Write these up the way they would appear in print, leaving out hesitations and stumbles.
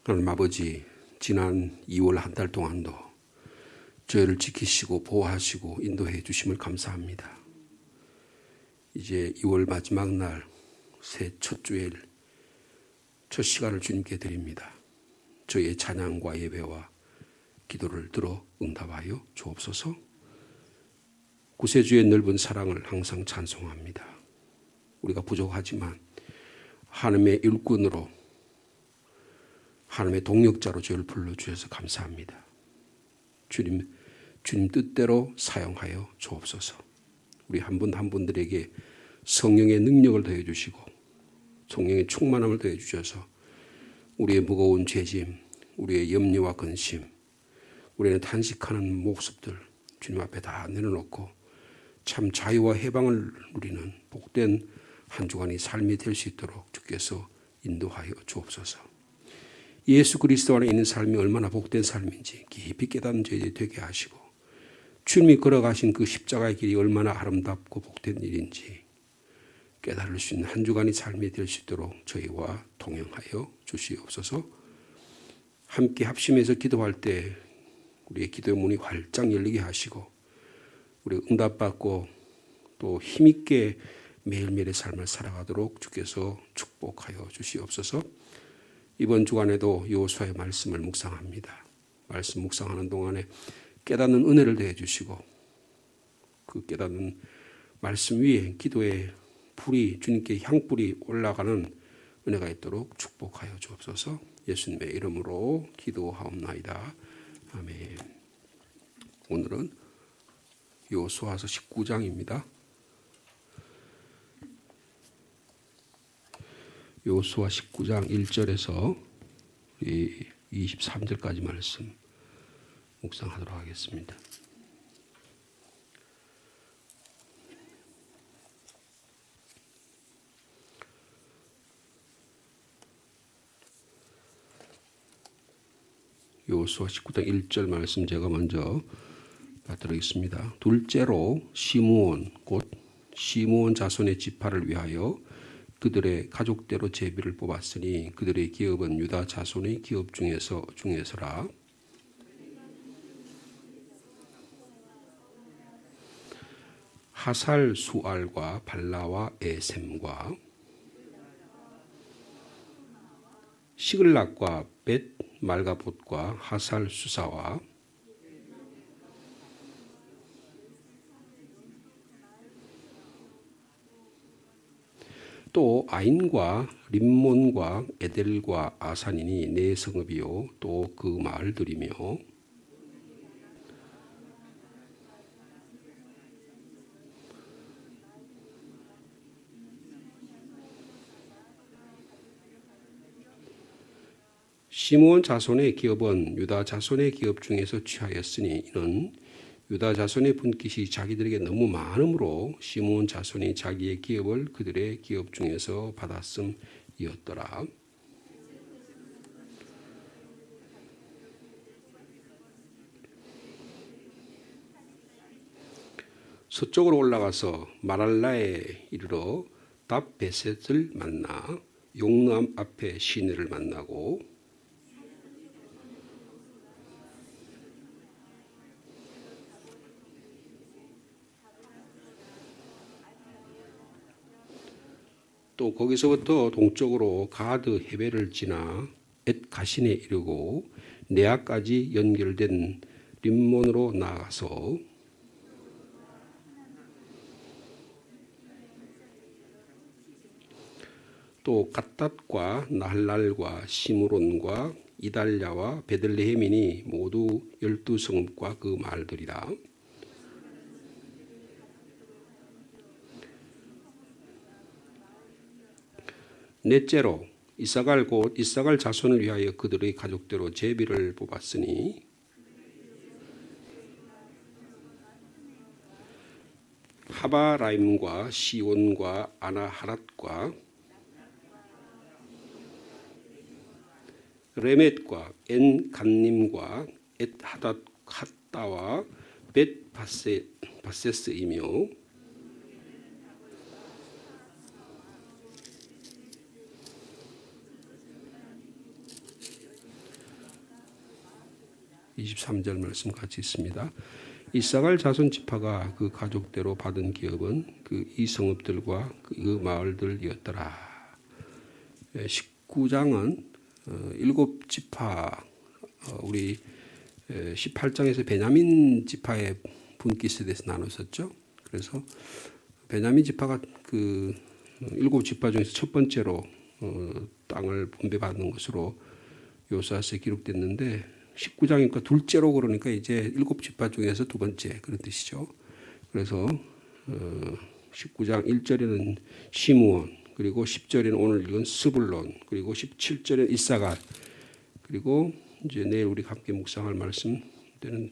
하나님 아버지, 지난 2월 한 달 동안도 저희를 지키시고 보호하시고 인도해 주심을 감사합니다. 이제 2월 마지막 날 새 첫 주일 첫 시간을 주님께 드립니다. 저희의 찬양과 예배와 기도를 들어 응답하여 주옵소서. 구세주의 넓은 사랑을 항상 찬송합니다. 우리가 부족하지만 하나님의 일꾼으로, 하나님의 동역자로 저희를 불러주셔서 감사합니다. 주님 뜻대로 사용하여 주옵소서. 우리 한 분 한 분들에게 성령의 능력을 더해 주시고 성령의 충만함을 더해 주셔서 우리의 무거운 죄짐, 우리의 염려와 근심, 우리의 탄식하는 모습들 주님 앞에 다 내려놓고 참 자유와 해방을 누리는 복된 한 주간의 삶이 될 수 있도록 주께서 인도하여 주옵소서. 예수 그리스도 안에 있는 삶이 얼마나 복된 삶인지 깊이 깨닫는 저희들이 되게 하시고, 주님이 걸어가신 그 십자가의 길이 얼마나 아름답고 복된 일인지 깨달을 수 있는 한 주간의 삶이 될 수 있도록 저희와 동행하여 주시옵소서. 함께 합심해서 기도할 때 우리의 기도의 문이 활짝 열리게 하시고, 우리 응답받고 또 힘있게 매일매일의 삶을 살아가도록 주께서 축복하여 주시옵소서. 이번 주간에도 여호수아의 말씀을 묵상합니다. 말씀 묵상하는 동안에 깨닫는 은혜를 더해 주시고, 그 깨닫는 말씀 위에 기도의 불이, 주님께 향불이 올라가는 은혜가 있도록 축복하여 주옵소서. 예수님의 이름으로 기도하옵나이다. 아멘. 오늘은 여호수아서 19장입니다. 여호수아 19장 1절에서 23절까지 말씀 묵상하도록 하겠습니다. 여호수아 19장 1절 말씀 제가 먼저 받들겠습니다. 둘째로 시므온 곧 시므온 자손의 지파를 위하여 그들의 가족대로 제비를 뽑았으니 그들의 기업은 유다 자손의 기업 중에서라. 하살 수알과 발라와 에셈과 시글락과 벳 말가봇과 하살 수사와 또 아인과 림몬과 에델과 아산이니 네 성읍이요 또 그 마을들이며 시므온 자손의 기업은 유다 자손의 기업 중에서 취하였으니 이는 유다 자손의 분깃이 자기들에게 너무 많으므로 시므온 자손이 자기의 기업을 그들의 기업 중에서 받았음이었더라. 서쪽으로 올라가서 마랄라에 이르러 답베셋을 만나 용남 앞에 시내를 만나고 또 거기서부터 동쪽으로 가드 헤베를 지나 엣 가신에 이르고 네아까지 연결된 림몬으로 나아가서 또 갓닷과 나할랄과 시므론과 이달랴와 베들레헴이니 모두 12성읍과 그 마을들이라. 넷째로 이사갈 곧 이사갈 자손을 위하여 그들의 가족대로 제비를 뽑았으니 하바라임과 시온과 아나하랏과 레멧과 엔간님과 엣하닷와 벳바세스이며 23절 말씀 같이 있습니다. 이사갈 자손 지파가 그 가족대로 받은 기업은 그 이 성읍들과 그 마을들이었더라. 19장은 7지파, 우리 18장에서 베냐민 지파의 분깃에 대해서 나눴었죠. 그래서 베냐민 지파가 그 7지파 중에서 첫 번째로 땅을 분배받는 것으로 요사스에 기록됐는데 19장이니까 둘째로, 그러니까 이제 7지파 중에서 두 번째, 그런 뜻이죠. 그래서 19장 1절에는 시므온, 그리고 10절에는 오늘 읽은 스불론, 그리고 17절에는 이사갈, 그리고 이제 내일 우리 함께 묵상할 말씀들은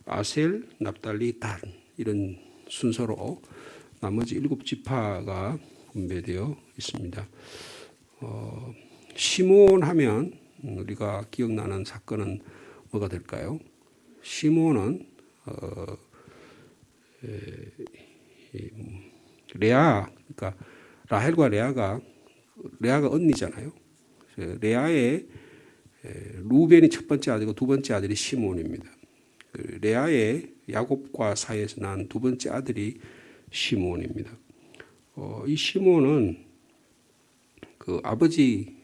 아셀, 납달리, 단, 이런 순서로 나머지 7지파가 분배되어 있습니다. 시므온 하면 우리가 기억나는 사건은 뭐가 될까요? 시므온은 레아, 그러니까 라헬과 레아가 언니잖아요. 레아의 루벤이 첫 번째 아들이고 두 번째 아들이 시므온입니다. 레아의 야곱과 사이에서 난 두 번째 아들이 시므온입니다. 이 시므온은 그 아버지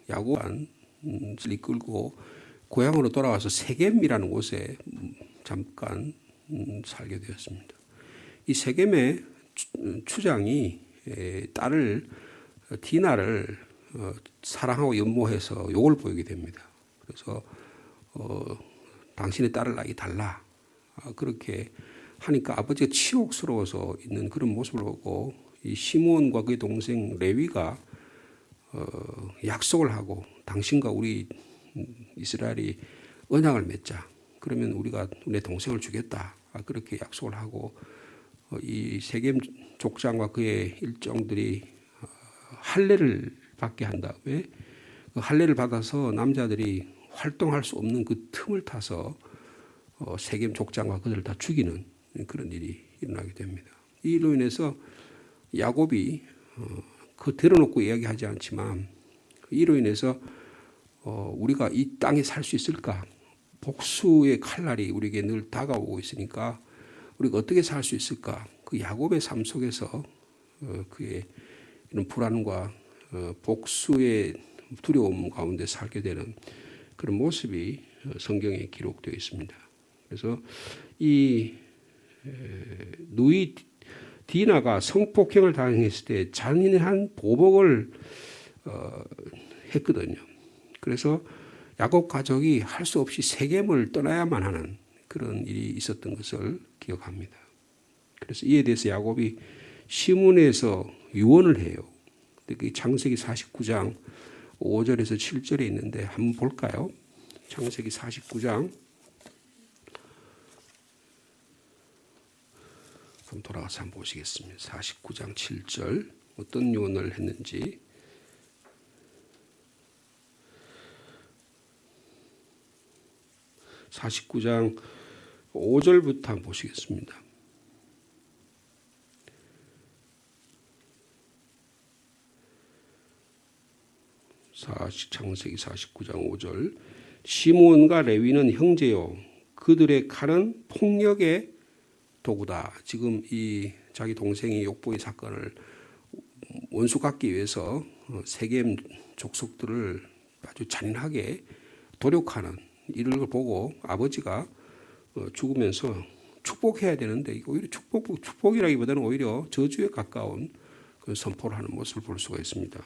야곱을 이끌고 고향으로 돌아와서 세겜이라는 곳에 잠깐 살게 되었습니다. 이 세겜의 추장이 딸을 디나를 사랑하고 연모해서 욕을 보이게 됩니다. 그래서 당신의 딸을 나에게 달라, 그렇게 하니까 아버지가 치욕스러워서 있는 그런 모습을 보고 이 시므온과 그의 동생 레위가 약속을 하고, 당신과 우리 이스라엘이 언약을 맺자, 그러면 우리가 내 동생을 주겠다, 그렇게 약속을 하고 이 세겜 족장과 그의 일정들이 할례를 받게 한 다음에 그 할례를 받아서 남자들이 활동할 수 없는 그 틈을 타서 세겜 족장과 그들을 다 죽이는 그런 일이 일어나게 됩니다. 이로 인해서 야곱이 그 드러놓고 이야기하지 않지만, 이로 인해서 우리가 이 땅에 살 수 있을까? 복수의 칼날이 우리에게 늘 다가오고 있으니까 우리가 어떻게 살 수 있을까? 그 야곱의 삶 속에서 그의 이런 불안과 복수의 두려움 가운데 살게 되는 그런 모습이 성경에 기록되어 있습니다. 그래서 이 누이 디나가 성폭행을 당했을 때 잔인한 보복을 했거든요. 그래서 야곱 가족이 할 수 없이 세겜을 떠나야만 하는 그런 일이 있었던 것을 기억합니다. 그래서 이에 대해서 야곱이 시므온에서 유언을 해요. 그 창세기 49장 5절에서 7절에 있는데 한번 볼까요? 창세기 49장 한번 돌아가서 한번 보시겠습니다. 49장 7절 어떤 유언을 했는지. (49장 5절부터 한번 보시겠습니다. 창세기 49장 5절. 시므온과 레위는 형제요, 그들의 칼은 폭력의 도구다. 지금 이 자기 동생이 욕보이 사건을 원수 갚기 위해서 세겜 족속들을 아주 잔인하게 도륙하는 이를 보고 아버지가 죽으면서 축복해야 되는데 오히려 축복이라기보다는 오히려 저주에 가까운 그 선포를 하는 모습을 볼 수가 있습니다.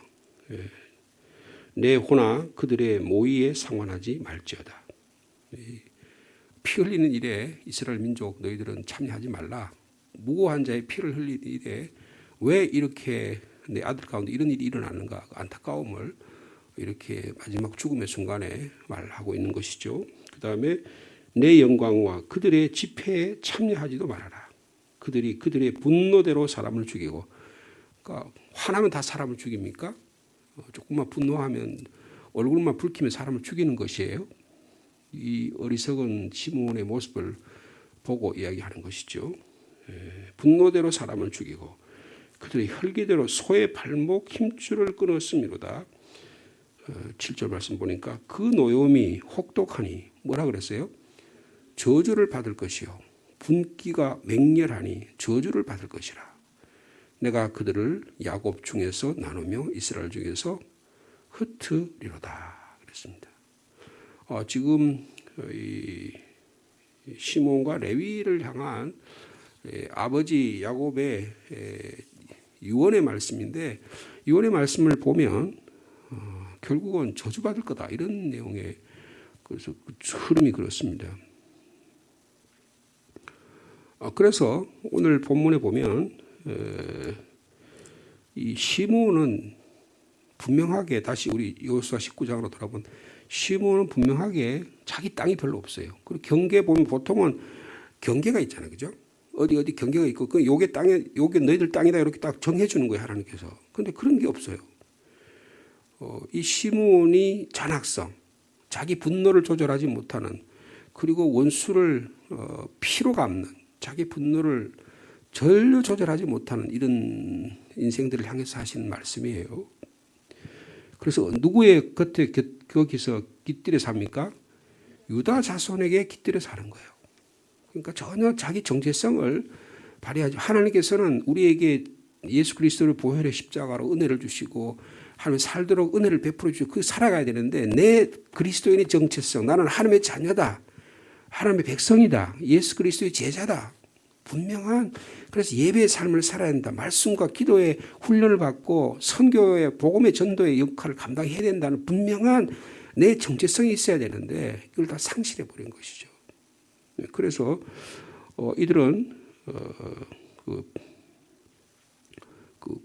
내 호나 그들의 모의에 상관하지 말지어다. 피 흘리는 일에 이스라엘 민족 너희들은 참여하지 말라. 무고한 자의 피를 흘리는 일에 왜 이렇게 내 아들 가운데 이런 일이 일어나는가, 안타까움을 이렇게 마지막 죽음의 순간에 말하고 있는 것이죠. 그 다음에 내 영광과 그들의 집회에 참여하지도 말아라. 그들이 그들의 분노대로 사람을 죽이고, 그러니까 화나면 다 사람을 죽입니까? 조금만 분노하면 얼굴만 붉히면 사람을 죽이는 것이에요. 이 어리석은 시므온의 모습을 보고 이야기하는 것이죠. 분노대로 사람을 죽이고 그들의 혈기대로 소의 발목 힘줄을 끊었음이로다. 7절 말씀 보니까 그 노염이 혹독하니 뭐라 그랬어요? 저주를 받을 것이요 분기가 맹렬하니 저주를 받을 것이라. 내가 그들을 야곱 중에서 나누며 이스라엘 중에서 흩으리로다 그랬습니다. 지금 이 시몬과 레위를 향한 아버지 야곱의 유언의 말씀인데, 유언의 말씀을 보면 결국은 저주받을 거다 이런 내용의 그래서 흐름이 그렇습니다. 그래서 오늘 본문에 보면 이 시므온은 분명하게, 다시 우리 여호수아 19장으로 돌아보면 시므온은 분명하게 자기 땅이 별로 없어요. 그리고 경계 보면 보통은 경계가 있잖아요, 그죠? 어디 경계가 있고 그 요게 땅에 요게 너희들 땅이다 이렇게 딱 정해 주는 거예요, 하나님께서. 그런데 그런 게 없어요. 이 시므온이 잔악성, 자기 분노를 조절하지 못하는, 그리고 원수를 피로 갚는, 자기 분노를 전혀 조절하지 못하는 이런 인생들을 향해서 하시는 말씀이에요. 그래서 누구의 곁에 거기서 깃들여 삽니까? 유다 자손에게 깃들여 사는 거예요. 그러니까 전혀 자기 정체성을 발휘하지. 하나님께서는 우리에게 예수 그리스도를 보혈의 십자가로 은혜를 주시고 하나님 살도록 은혜를 베풀어 주시고 그 살아가야 되는데, 내 그리스도인의 정체성, 나는 하나님의 자녀다, 하나님의 백성이다, 예수 그리스도의 제자다, 분명한, 그래서 예배의 삶을 살아야 된다, 말씀과 기도의 훈련을 받고 선교의 복음의 전도의 역할을 감당해야 된다는 분명한 내 정체성이 있어야 되는데 이걸 다 상실해 버린 것이죠. 그래서 이들은 그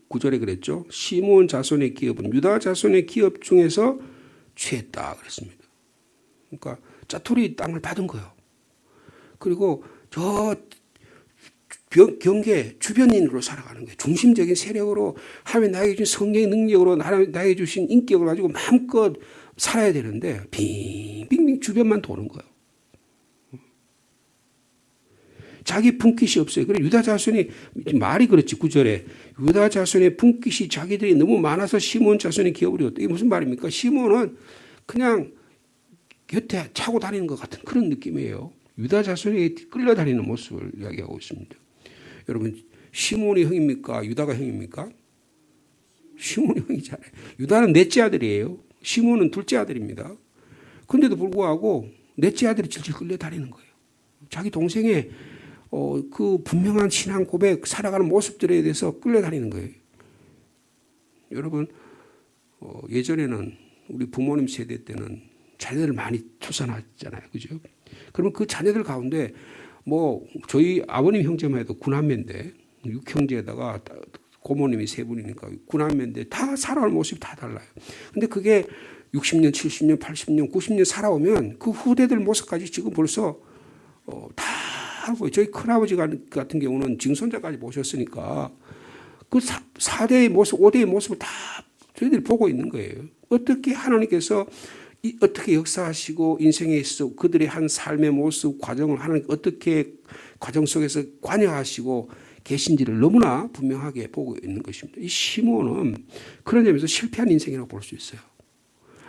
9절에 그랬죠. 시므온 자손의 기업은 유다 자손의 기업 중에서 취했다 그랬습니다. 그러니까 짜투리 땅을 받은 거예요. 그리고 저 경계 주변인으로 살아가는 거예요. 중심적인 세력으로 하나님 나에게 주신 성령의 능력으로 나에게 주신 인격을 가지고 마음껏 살아야 되는데 빙빙빙 주변만 도는 거예요. 자기 품깃이 없어요. 그래 유다 자손이, 말이 그렇지 9절에 유다 자손의 품깃이 자기들이 너무 많아서 시므온 자손의 기업을 이뤘다. 이게 무슨 말입니까? 시므온은 그냥 곁에 차고 다니는 것 같은 그런 느낌이에요. 유다 자손이 끌려다니는 모습을 이야기하고 있습니다. 여러분, 시므온이 형입니까? 유다가 형입니까? 시므온이 형이잖아요. 유다는 넷째 아들이에요. 시므온은 둘째 아들입니다. 그런데도 불구하고 넷째 아들이 질질 끌려다니는 거예요. 자기 동생의 그 분명한 신앙 고백, 살아가는 모습들에 대해서 끌려다니는 거예요. 여러분, 예전에는 우리 부모님 세대 때는 자녀들 많이 출산하잖아요, 그죠? 그러면 그 자녀들 가운데 뭐 저희 아버님 형제만 해도 9남매인데 6형제에다가 고모님이 3분이니까 9남매인데 다 살아갈 모습이 다 달라요. 근데 그게 60년, 70년, 80년, 90년 살아오면 그 후대들 모습까지 지금 벌써 다 하고, 저희 큰아버지 같은 경우는 증손자까지 모셨으니까 그 4대의 모습, 5대의 모습을 다 저희들이 보고 있는 거예요. 어떻게 하나님께서 어떻게 역사하시고 인생에 있어 그들의 한 삶의 모습, 과정을 하나님 어떻게 과정 속에서 관여하시고 계신지를 너무나 분명하게 보고 있는 것입니다. 이 시므온은 그런 점에서 실패한 인생이라고 볼 수 있어요.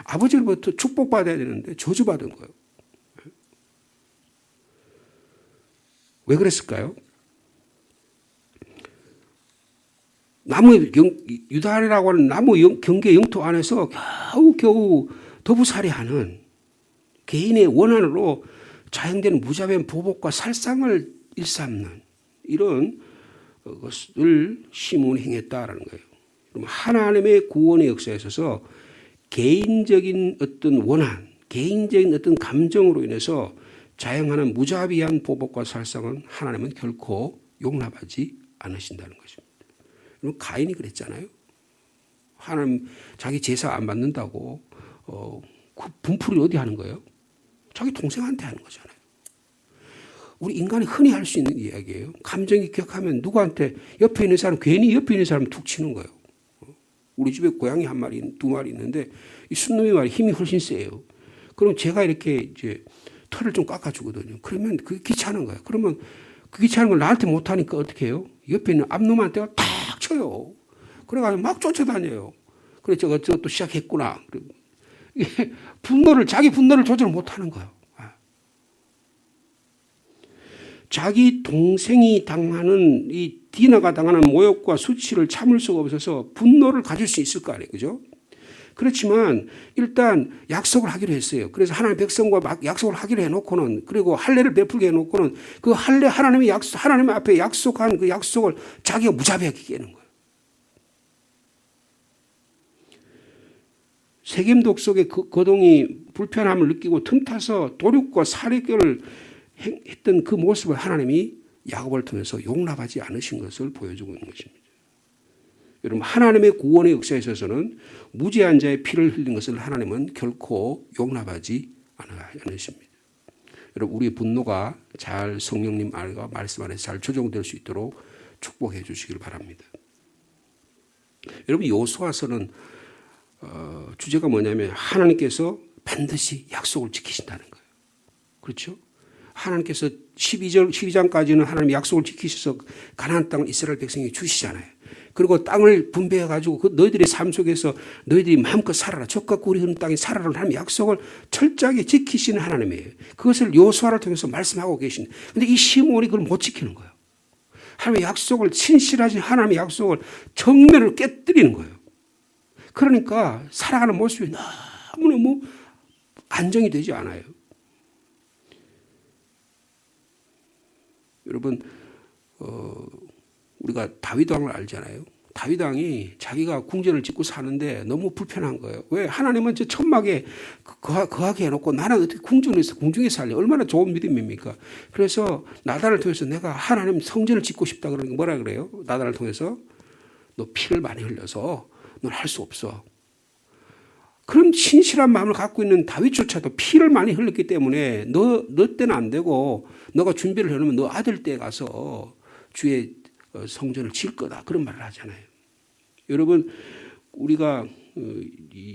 아버지로부터 축복받아야 되는데 저주받은 거예요. 왜 그랬을까요? 유다라고 하는 나무 경계 영토 안에서 겨우 더부살이하는 개인의 원한으로 자행되는 무자비한 보복과 살상을 일삼는 이런 것을 시므온이 행했다라는 거예요. 하나님의 구원의 역사에 있어서 개인적인 어떤 원한, 개인적인 어떤 감정으로 인해서 자행하는 무자비한 보복과 살상은 하나님은 결코 용납하지 않으신다는 것입니다. 가인이 그랬잖아요. 하나님 자기 제사 안 받는다고 그 분풀이 어디 하는 거예요? 자기 동생한테 하는 거잖아요. 우리 인간이 흔히 할 수 있는 이야기예요. 감정이 격하면 누구한테, 옆에 있는 사람, 괜히 옆에 있는 사람 툭 치는 거예요. 우리 집에 고양이 한 마리, 2마리 있는데 이 순놈이 말이 힘이 훨씬 세요. 그럼 제가 이렇게 이제 털을 좀 깎아주거든요. 그러면 그게 귀찮은 거예요. 그러면 그 귀찮은 걸 나한테 못하니까 어떻게 해요? 옆에 있는 앞놈한테 탁 쳐요. 그래가지고 막 쫓아다녀요. 그래, 저것도 시작했구나. 이게 자기 분노를 조절 못하는 거예요. 자기 동생이 당하는 이 디나가 당하는 모욕과 수치를 참을 수가 없어서 분노를 가질 수 있을 거 아니에요. 그죠? 그렇지만 일단 약속을 하기로 했어요. 그래서 하나님의 백성과 약속을 하기로 해놓고는, 그리고 할례를 베풀게 해놓고는 그 할례 하나님 앞에 약속한 그 약속을 자기가 무자비하게 깨는 거예요. 세겜 독속의 거동이 불편함을 느끼고 틈타서 도륙과 살해결을 했던 그 모습을 하나님이 야곱을 통해서 용납하지 않으신 것을 보여주고 있는 것입니다. 여러분, 하나님의 구원의 역사에 있어서는 무죄한 자의 피를 흘린 것을 하나님은 결코 용납하지 않으십니다. 여러분, 우리의 분노가 잘 성령님 말씀 안에서 잘 조정될 수 있도록 축복해 주시길 바랍니다. 여러분, 여호수아서는 주제가 뭐냐면 하나님께서 반드시 약속을 지키신다는 거예요. 그렇죠? 하나님께서 12장까지는 하나님 약속을 지키셔서 가나안 땅을 이스라엘 백성에게 주시잖아요. 그리고 땅을 분배해가지고 그 너희들의 삶 속에서 너희들이 마음껏 살아라. 적과 꿀이 흐르는 땅에 살아라. 하나님 약속을 철저하게 지키시는 하나님이에요. 그것을 여호수아를 통해서 말씀하고 계신. 그런데 이 시므온이 그걸 못 지키는 거예요. 하나님의 약속을, 신실하신 하나님의 약속을 정면으로 깨뜨리는 거예요. 그러니까 살아가는 모습이 너무너무 안정이 되지 않아요. 여러분, 우리가 다윗 왕을 알잖아요. 다윗 왕이 자기가 궁전을 짓고 사는데 너무 불편한 거예요. 왜? 하나님은 저 천막에 거하게 해놓고 나는 어떻게 궁중에 살려? 얼마나 좋은 믿음입니까? 그래서 나단을 통해서 내가 하나님 성전을 짓고 싶다 그러는 게 뭐라 그래요? 나단을 통해서 너 피를 많이 흘려서 넌 할 수 없어. 그런 신실한 마음을 갖고 있는 다윗조차도 피를 많이 흘렸기 때문에 너 때는 안 되고 너가 준비를 해놓으면 너 아들 때 가서 주의 성전을 지을 거다. 그런 말을 하잖아요. 여러분, 우리가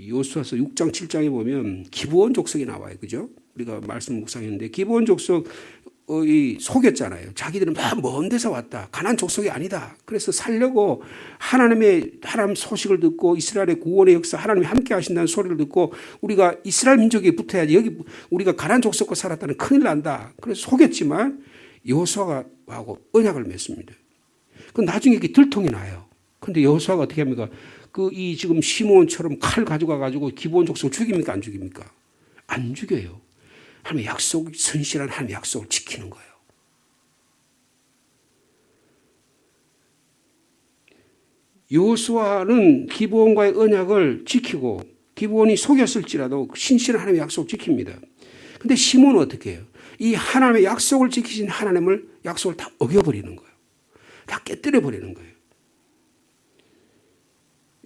여호수아서 6장 7장에 보면 기브온 족속이 나와요. 그죠? 우리가 말씀 묵상했는데 기브온 족속 속였잖아요. 자기들은 먼 데서 왔다. 가나안 족속이 아니다. 그래서 살려고 하나님 소식을 듣고 이스라엘의 구원의 역사, 하나님이 함께 하신다는 소리를 듣고 우리가 이스라엘 민족에 붙어야지 여기 우리가 가나안 족속과 살았다는 큰일 난다. 그래서 속였지만 여호수아하고 언약을 맺습니다. 그 나중에 이게 들통이 나요. 그런데 여호수아가 어떻게 합니까? 이 지금 시므온처럼 칼 가져가 가지고 기브온 족속을 죽입니까? 안 죽입니까? 안 죽여요. 하나님의 약속, 선실한 하나님의 약속을 지키는 거예요. 여호수아는 기브온과의 언약을 지키고 기브온이 속였을지라도 신실한 하나님의 약속을 지킵니다. 그런데 시므온은 어떻게 해요? 이 하나님의 약속을 지키신 하나님을 약속을 다 어겨버리는 거예요. 다 깨뜨려버리는 거예요.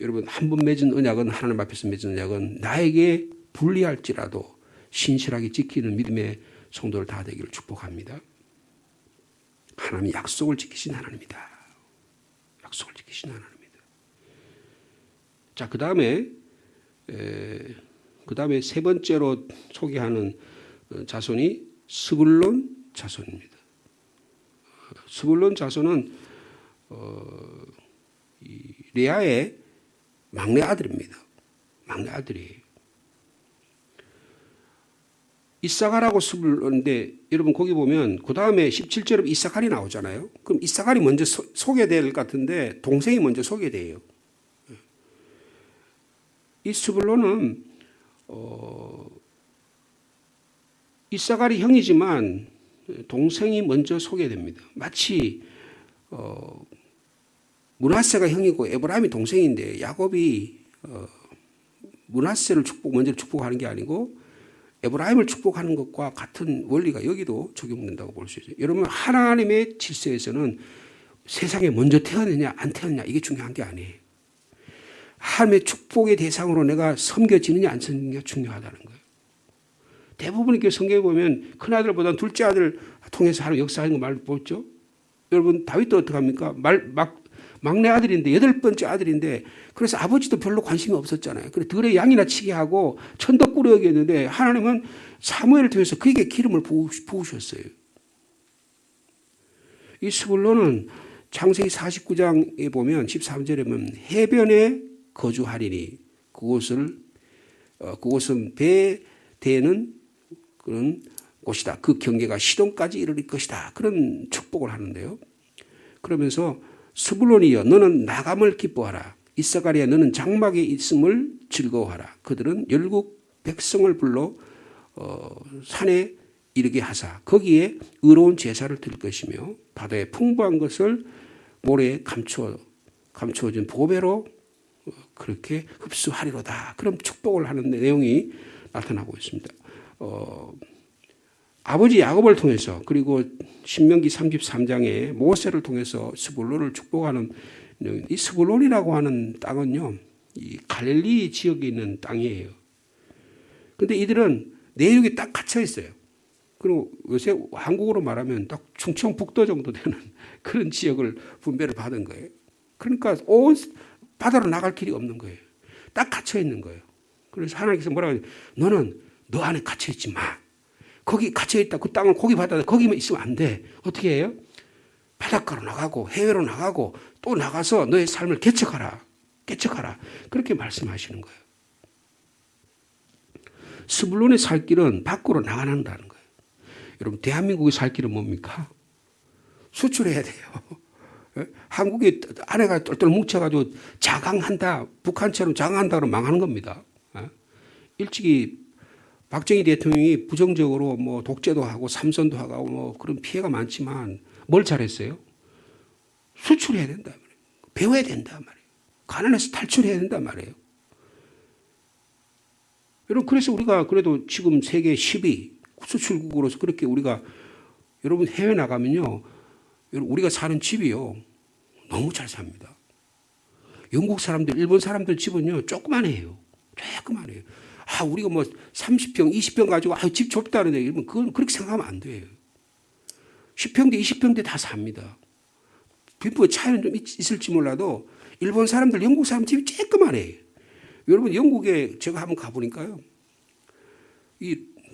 여러분, 한 번 맺은 언약은, 하나님 앞에서 맺은 언약은 나에게 불리할지라도 신실하게 지키는 믿음의 성도를 다 되기를 축복합니다. 하나님이 약속을 지키신 하나님이다. 약속을 지키신 하나님이다. 자, 그 다음에 세 번째로 소개하는 자손이 스불론 자손입니다. 스불론 자손은 레아의 막내 아들입니다. 막내 아들이에요. 이사갈하고 스불론인데 여러분 거기 보면 그 다음에 17절에 이사갈이 나오잖아요. 그럼 이사갈이 먼저 소개될 것 같은데 동생이 먼저 소개돼요. 이 스불론은 이사갈이 형이지만 동생이 먼저 소개됩니다. 마치 므낫세가 형이고 에브라임이 동생인데 야곱이 므낫세를 먼저 축복하는 게 아니고 에브라임을 축복하는 것과 같은 원리가 여기도 적용된다고 볼 수 있어요. 여러분, 하나님의 질서에서는 세상에 먼저 태어났냐 안 태어났냐 이게 중요한 게 아니에요. 하나님의 축복의 대상으로 내가 섬겨지느냐 안 섬기느냐 중요하다는 거예요. 대부분 이렇게 성경에 보면 큰아들보다 둘째 아들 통해서 하나님 역사하는 거 말 보죠. 여러분, 다윗도 어떡합니까? 막내 아들인데 8번째 아들인데 그래서 아버지도 별로 관심이 없었잖아요. 그래서 들에 양이나 치게 하고 천덕 꾸려 여겼는데 하나님은 사무엘을 통해서 그에게 기름을 부으셨어요. 이 스불론은 창세기 49장에 보면 13절에 보면 해변에 거주하리니 그곳은 배 대는 그런 곳이다. 그 경계가 시돈까지 이르릴 것이다. 그런 축복을 하는데요. 그러면서 스불론이여 너는 나감을 기뻐하라. 이사가리야 너는 장막에 있음을 즐거워하라. 그들은 열국 백성을 불러 산에 이르게 하사 거기에 의로운 제사를 드릴 것이며 바다에 풍부한 것을 모래에 감추어진 보배로 그렇게 흡수하리로다. 그런 축복을 하는 내용이 나타나고 있습니다. 아버지 야곱을 통해서 그리고 신명기 33장에 모세를 통해서 스불론을 축복하는 이 스불론이라고 하는 땅은요, 이 갈릴리 지역에 있는 땅이에요. 근데 이들은 내륙에 딱 갇혀 있어요. 그리고 요새 한국으로 말하면 딱 충청북도 정도 되는 그런 지역을 분배를 받은 거예요. 그러니까 온 바다로 나갈 길이 없는 거예요. 딱 갇혀 있는 거예요. 그래서 하나님께서 뭐라고 해요? 너는 너 안에 갇혀 있지 마. 거기 갇혀 있다. 그 땅을 고기 바다에 거기만 있으면 안 돼. 어떻게 해요? 바닷가로 나가고 해외로 나가고 또 나가서 너의 삶을 개척하라. 그렇게 말씀하시는 거예요. 스불론의 살 길은 밖으로 나가는다는 거예요. 여러분 대한민국의 살 길은 뭡니까? 수출해야 돼요. 한국이 아내가 똘똘 뭉쳐가지고 자강한다. 북한처럼 자강한다 그러면 망하는 겁니다. 일찍이 박정희 대통령이 부정적으로 뭐 독재도 하고 삼선도 하고 뭐 그런 피해가 많지만 뭘 잘했어요? 수출해야 된다 말이에요. 배워야 된다 말이에요. 가난에서 탈출해야 된다 말이에요. 여러분 그래서 우리가 그래도 지금 세계 10위 수출국으로서 그렇게 우리가 여러분 해외 나가면요. 우리가 사는 집이요. 너무 잘 삽니다. 영국 사람들, 일본 사람들 집은요. 조그만해요. 우리가 뭐 30평, 20평 가지고 집 좁다는데 이러면 그건 그렇게 생각하면 안 돼요. 10평대, 20평대 다 삽니다. 빈부의 차이는 좀 있을지 몰라도 일본 사람들, 영국 사람 집이 쬐끄만해요. 여러분 영국에 제가 한번 가보니까요.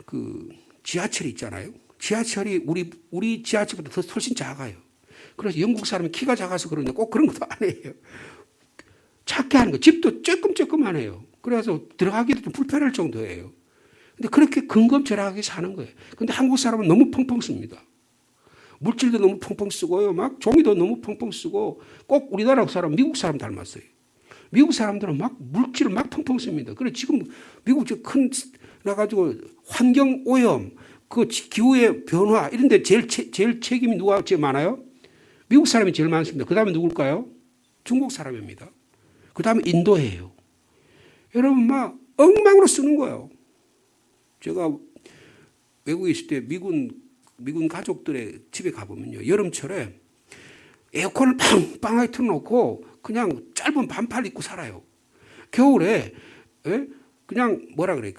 그 지하철이 있잖아요. 지하철이 우리 지하철보다 더 훨씬 작아요. 그래서 영국 사람이 키가 작아서 그런데 꼭 그런 것도 아니에요. 작게 하는 거. 집도 쬐끔쬐끔하네요. 그래서 들어가기도 좀 불편할 정도예요. 근데 그렇게 근검절약하게 사는 거예요. 근데 한국 사람은 너무 펑펑 씁니다. 물질도 너무 펑펑 쓰고요. 막 종이도 너무 펑펑 쓰고 꼭 우리나라 사람, 미국 사람 닮았어요. 미국 사람들은 막 물질을 막 펑펑 씁니다. 그래 지금 미국 큰 나가지고 환경 오염, 그 기후의 변화 이런데 제일 책임이 누가 제일 많아요? 미국 사람이 제일 많습니다. 그 다음에 누굴까요? 중국 사람입니다. 그 다음에 인도예요. 여러분 막 엉망으로 쓰는 거예요. 제가 외국에 있을 때 미군 가족들의 집에 가보면요. 여름철에 에어컨을 빵빵하게 틀어놓고 그냥 짧은 반팔 입고 살아요. 겨울에 그냥 뭐라 그래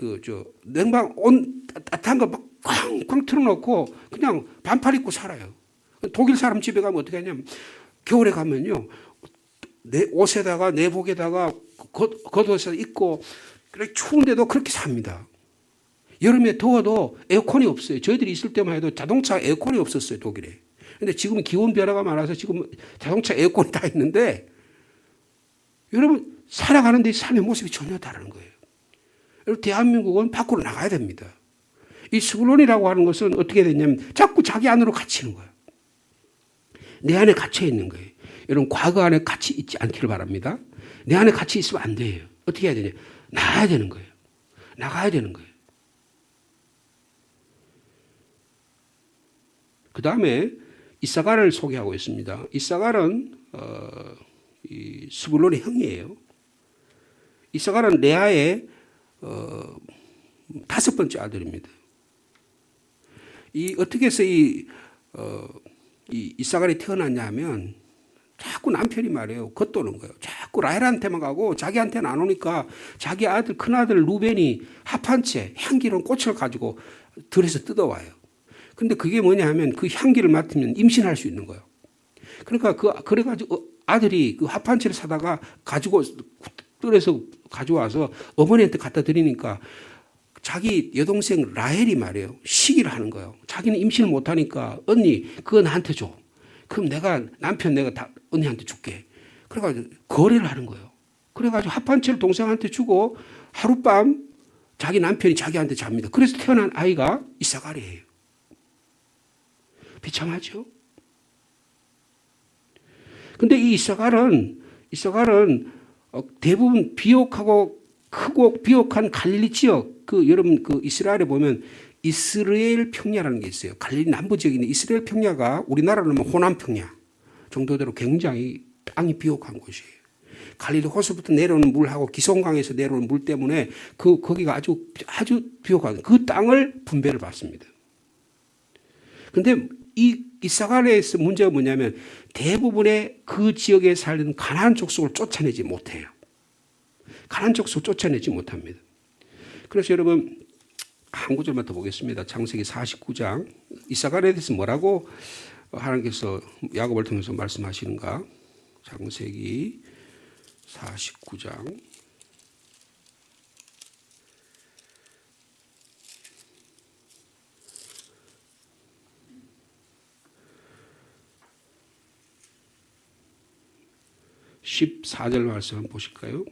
냉방 온 따뜻한 거 막 꽝꽝 틀어놓고 그냥 반팔 입고 살아요. 독일 사람 집에 가면 어떻게 하냐면 겨울에 가면요. 내 옷에다가 내복에다가 겉옷을 입고 그렇게 추운데도 그렇게 삽니다. 여름에 더워도 에어컨이 없어요. 저희들이 있을 때만 해도 자동차 에어컨이 없었어요. 독일에. 근데 지금 기온 변화가 많아서 지금 자동차 에어컨이 다 있는데 여러분 살아가는 데 삶의 모습이 전혀 다른 거예요. 여러분 대한민국은 밖으로 나가야 됩니다. 이 스불론이라고 하는 것은 어떻게 됐냐면 자꾸 자기 안으로 갇히는 거예요. 내 안에 갇혀 있는 거예요. 여러분 과거 안에 갇히 있지 않기를 바랍니다. 내 안에 갇혀 있으면 안 돼요. 어떻게 해야 되냐? 나가야 되는 거예요. 나가야 되는 거예요. 그 다음에 이사갈을 소개하고 있습니다. 이사갈은 이 스불론의 형이에요. 이사갈은 레아의 5번째 아들입니다. 어떻게 해서 이사갈이 태어났냐 하면 자꾸 남편이 말해요. 겉도는 거예요. 자꾸 라헬한테만 가고 자기한테는 안 오니까 자기 아들, 큰아들 루벤이 합한채 향기로운 꽃을 가지고 들에서 뜯어와요. 근데 그게 뭐냐 하면 그 향기를 맡으면 임신할 수 있는 거예요. 그러니까 그래가지고 아들이 그 합한채를 사다가 가지고 뜰에서 가져와서 어머니한테 갖다 드리니까 자기 여동생 라헬이 말해요. 시기를 하는 거예요. 자기는 임신을 못하니까 언니 그거 나한테 줘. 그럼 남편 내가 다 언니한테 줄게. 그래가지고 거래를 하는 거예요. 그래가지고 합한채를 동생한테 주고 하룻밤 자기 남편이 자기한테 잡니다. 그래서 태어난 아이가 이사갈이에요. 비참하죠. 근데 이 이사갈은 대부분 비옥하고 크고 비옥한 갈릴리 지역, 여러분 이스라엘에 보면 이스라엘 평야라는 게 있어요. 갈릴리 남부 지역에 있는 이스라엘 평야가 우리나라로 하면 호남 평야 정도대로 굉장히 땅이 비옥한 곳이에요. 갈릴리 호수부터 내려오는 물하고 기송강에서 내려오는 물 때문에 거기가 아주 비옥한 그 땅을 분배를 받습니다. 그런데 이 이사갈에서 문제가 뭐냐면 대부분의 그 지역에 살던 가나안 족속을 쫓아내지 못해요. 가나안 족속을 쫓아내지 못합니다. 그래서 여러분 한 구절만 더 보겠습니다. 창세기 49장 이사갈에 대해서 뭐라고 하나님께서 야곱을 통해서 말씀하시는가. 창세기 49장 14절 말씀 한번 보실까요?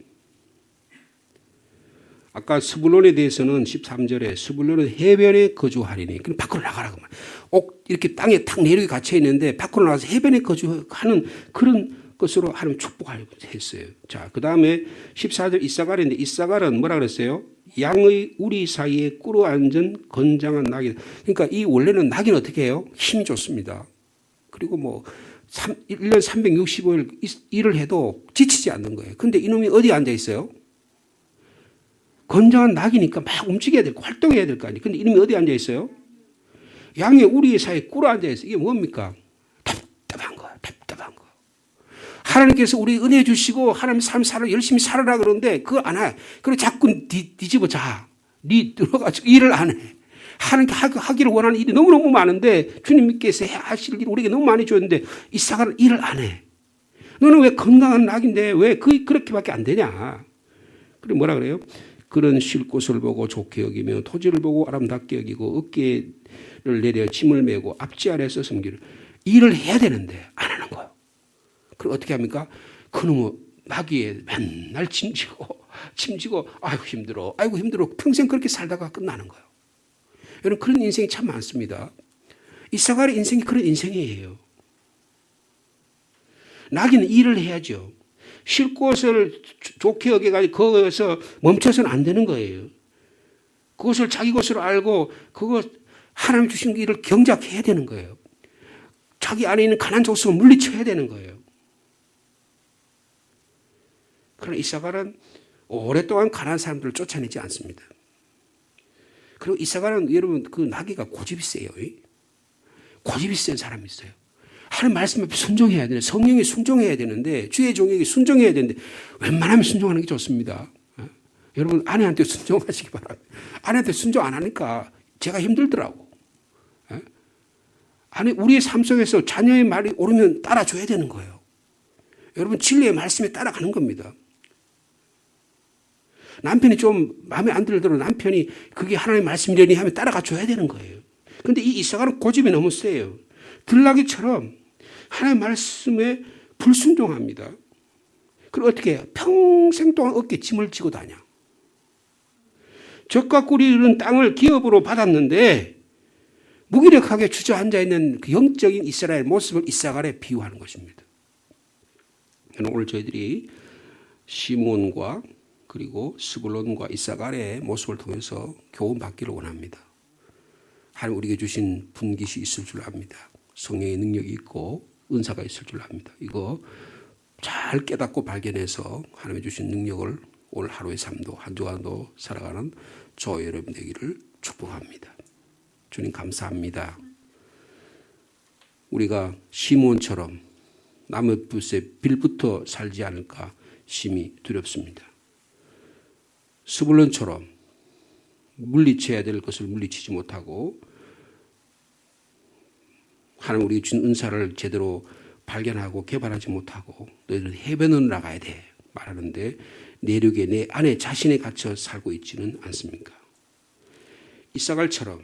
아까 스불론에 대해서는 13절에 스불론은 해변에 거주하리니 그럼 밖으로 나가라고 말해요. 이렇게 땅에 탁 내륙이 갇혀 있는데 밖으로 나가서 해변에 거주하는 그런 것으로 하나님 축복하려고 했어요. 자, 그 다음에 14절 이사갈인데 이사갈은 뭐라 그랬어요? 양의 우리 사이에 꿇어 앉은 건장한 낙이. 그러니까 이 원래는 낙이는 어떻게 해요? 힘이 좋습니다. 그리고 뭐 1년 365일 일을 해도 지치지 않는 거예요. 그런데 이놈이 어디에 앉아 있어요? 건장한 낙이니까 막 움직여야 되고 활동해야 될 거 아니에요. 근데 이놈이 어디에 앉아 있어요? 양의 우리 사이에 꿇어 앉아 있어요. 이게 뭡니까? 답답한 거예요. 답답한 거. 하나님께서 우리 은혜 주시고 하나님 삶 열심히 살아라 그러는데 그거 안 해. 그리고 자꾸 뒤집어 자. 네 들어가지고 일을 안 해. 하나님께 하기를 원하는 일이 너무너무 많은데 주님께서 하실 일 우리에게 너무 많이 줬는데 이사갈은 일을 안 해. 너는 왜 건강한 낙인데 왜 그렇게밖에 안 되냐. 그리고 뭐라 그래요? 그런 쉴 곳을 보고 좋게 여기며 토지를 보고 아름답게 여기고 어깨를 내려 짐을 메고 앞지 아래서 섬기를. 일을 해야 되는데 안 하는 거예요. 그럼 어떻게 합니까? 그놈의 나귀에 맨날 짐지고 아이고 힘들어 평생 그렇게 살다가 끝나는 거예요. 여러분 그런 인생이 참 많습니다. 이사갈의 인생이 그런 인생이에요. 나귀는 일을 해야죠. 쉴 곳을 좋게 여겨가지고 거기서 멈춰서는 안 되는 거예요. 그것을 자기 것으로 알고 그거 하나님 주신 일을 경작해야 되는 거예요. 자기 안에 있는 가난 족속을 물리쳐야 되는 거예요. 그러나 이사갈은 오랫동안 가난한 사람들을 쫓아내지 않습니다. 그리고 이사갈은 여러분 그 나귀가 고집이 세요. 고집이 센 사람이 있어요. 하나님 말씀 앞에 순종해야 되는데 성령에 순종해야 되는데 주의 종에게 순종해야 되는데 웬만하면 순종하는 게 좋습니다. 여러분 아내한테 순종하시기 바랍니다. 아내한테 순종 안 하니까 제가 힘들더라고. 아니 우리의 삶 속에서 자녀의 말이 옳으면 따라줘야 되는 거예요. 여러분 진리의 말씀에 따라가는 겁니다. 남편이 좀 마음에 안 들더라도 남편이 그게 하나님의 말씀이려니 하면 따라가 줘야 되는 거예요. 그런데 이 이사갈은 고집이 너무 세요. 들나귀처럼 하나님의 말씀에 불순종합니다. 그리고 어떻게 해요? 평생 동안 어깨에 짐을 지고 다녀. 젖과 꿀이 흐르는 땅을 기업으로 받았는데 무기력하게 주저앉아 있는 그 영적인 이스라엘 모습을 이사갈에 비유하는 것입니다. 오늘 저희들이 시몬과 그리고 스불론과 이사갈의 모습을 통해서 교훈받기를 원합니다. 하나님 우리에게 주신 분깃이 있을 줄 압니다. 성령의 능력이 있고 은사가 있을 줄 압니다. 이거 잘 깨닫고 발견해서 하나님이 주신 능력을 오늘 하루의 삶도 한 주간도 살아가는 저 여러분 되기를 축복합니다. 주님 감사합니다. 우리가 시몬처럼 남의 붓에 빌붙어 살지 않을까 심히 두렵습니다. 스불론처럼 물리쳐야 될 것을 물리치지 못하고 하나님 우리에게 준 은사를 제대로 발견하고 개발하지 못하고 너희들은 해변으로 나가야 돼 말하는데 내륙에 내 안에 자신에 갇혀 살고 있지는 않습니까? 이사갈처럼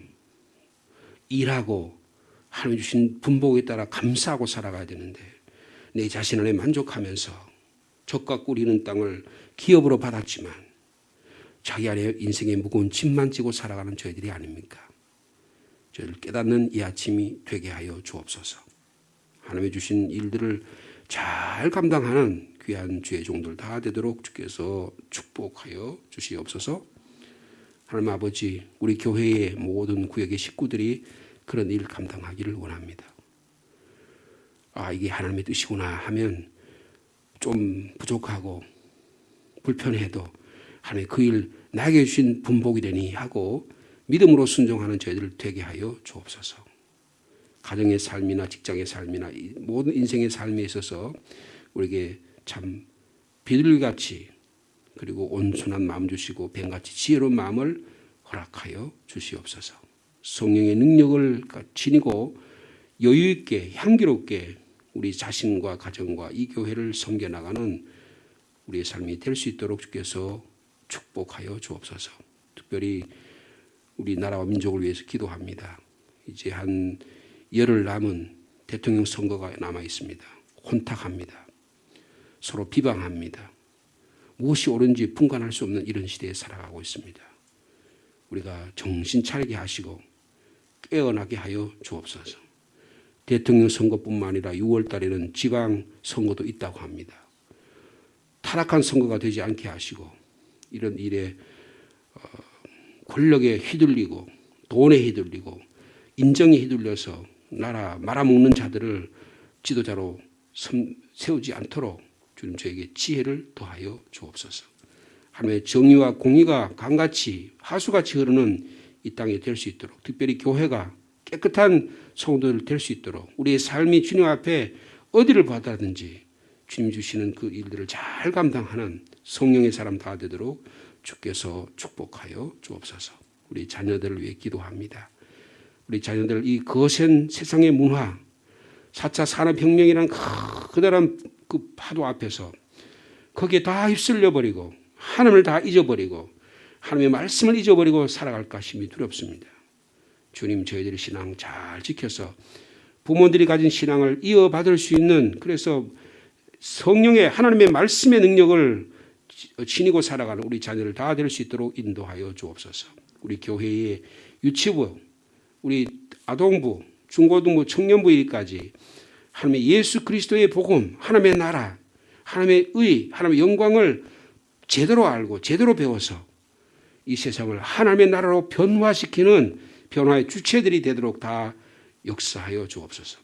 일하고 하나님 주신 분복에 따라 감사하고 살아가야 되는데 내 자신 안에 만족하면서 젖과 꿀 있는 땅을 기업으로 받았지만 자기 안에 인생의 무거운 짐만 지고 살아가는 저희들이 아닙니까? 저희를 깨닫는 이 아침이 되게 하여 주옵소서. 하나님의 주신 일들을 잘 감당하는 귀한 주의 종들 다 되도록 주께서 축복하여 주시옵소서. 하나님 아버지, 우리 교회의 모든 구역의 식구들이 그런 일 감당하기를 원합니다. 이게 하나님의 뜻이구나 하면 좀 부족하고 불편해도 하나님 그 일 나에게 주신 분복이 되니 하고 믿음으로 순종하는 저희들을 되게 하여 주옵소서. 가정의 삶이나 직장의 삶이나 모든 인생의 삶에 있어서 우리에게 참 비둘기같이 그리고 온순한 마음 주시고 뱀같이 지혜로운 마음을 허락하여 주시옵소서. 성령의 능력을 지니고 여유 있게 향기롭게 우리 자신과 가정과 이 교회를 섬겨나가는 우리의 삶이 될 수 있도록 주께서 축복하여 주옵소서. 특별히 우리나라와 민족을 위해서 기도합니다. 이제 한 열흘 남은 대통령 선거가 남아 있습니다. 혼탁합니다. 서로 비방합니다. 무엇이 옳은지 분간할 수 없는 이런 시대에 살아가고 있습니다. 우리가 정신 차리게 하시고 깨어나게 하여 주옵소서. 대통령 선거뿐만 아니라 6월 달에는 지방 선거도 있다고 합니다. 타락한 선거가 되지 않게 하시고 이런 일에 권력에 휘둘리고 돈에 휘둘리고 인정에 휘둘려서 나라 말아먹는 자들을 지도자로 세우지 않도록 주님 저에게 지혜를 더하여 주옵소서. 하나님의 정의와 공의가 강같이 하수같이 흐르는 이 땅에 될 수 있도록 특별히 교회가 깨끗한 성도들 될 수 있도록 우리의 삶이 주님 앞에 어디를 받아든지 주님 주시는 그 일들을 잘 감당하는 성령의 사람 다 되도록 주께서 축복하여 주옵소서. 우리 자녀들을 위해 기도합니다. 우리 자녀들 이 거센 세상의 문화 4차 산업혁명이라는 커다란 그 파도 앞에서 거기에 다 휩쓸려 버리고 하나님을 다 잊어버리고 하나님의 말씀을 잊어버리고 살아갈까 심히 두렵습니다. 주님 저희들의 신앙 잘 지켜서 부모들이 가진 신앙을 이어받을 수 있는 그래서 성령의 하나님의 말씀의 능력을 지니고 살아가는 우리 자녀를 다 될 수 있도록 인도하여 주옵소서. 우리 교회의 유치부, 우리 아동부, 중고등부, 청년부 일까지 하나님의 예수 그리스도의 복음, 하나님의 나라, 하나님의 의, 하나님의 영광을 제대로 알고 제대로 배워서 이 세상을 하나님의 나라로 변화시키는 변화의 주체들이 되도록 다 역사하여 주옵소서.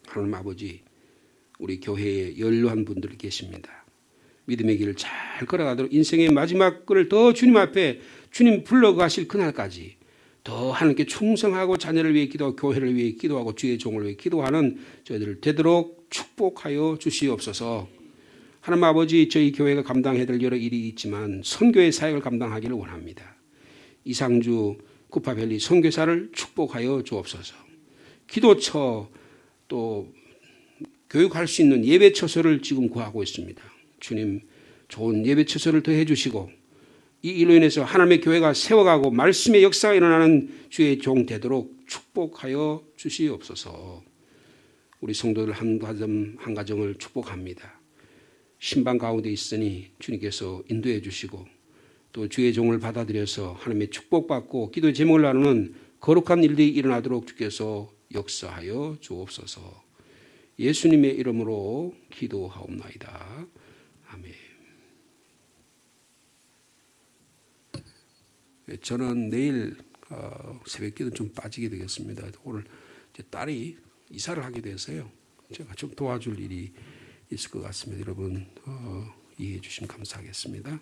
하나님 아버지, 우리 교회에 연로한 분들이 계십니다. 믿음의 길을 잘 걸어가도록 인생의 마지막 글을 더 주님 앞에 주님 불러가실 그날까지 더 하나님께 충성하고 자녀를 위해 기도하고 교회를 위해 기도하고 주의 종을 위해 기도하는 저희들을 되도록 축복하여 주시옵소서. 하나님 아버지, 저희 교회가 감당해야 될 여러 일이 있지만 선교의 사역을 감당하기를 원합니다. 이상주 구파밸리 선교사를 축복하여 주옵소서. 기도처 또 교육할 수 있는 예배처소를 지금 구하고 있습니다. 주님 좋은 예배처소를 더해 주시고 이 일로 인해서 하나님의 교회가 세워가고 말씀의 역사가 일어나는 주의 종 되도록 축복하여 주시옵소서. 우리 성도들 한 가정 한 가정을 축복합니다. 신방 가운데 있으니 주님께서 인도해 주시고 또 주의 종을 받아들여서 하나님의 축복받고 기도의 제목을 나누는 거룩한 일들이 일어나도록 주께서 역사하여 주옵소서. 예수님의 이름으로 기도하옵나이다. 아멘. 저는 내일 새벽기도 좀 빠지게 되겠습니다. 오늘 제 딸이 이사를 하게 돼서요. 제가 좀 도와줄 일이 있을 것 같습니다. 여러분 이해해 주시면 감사하겠습니다.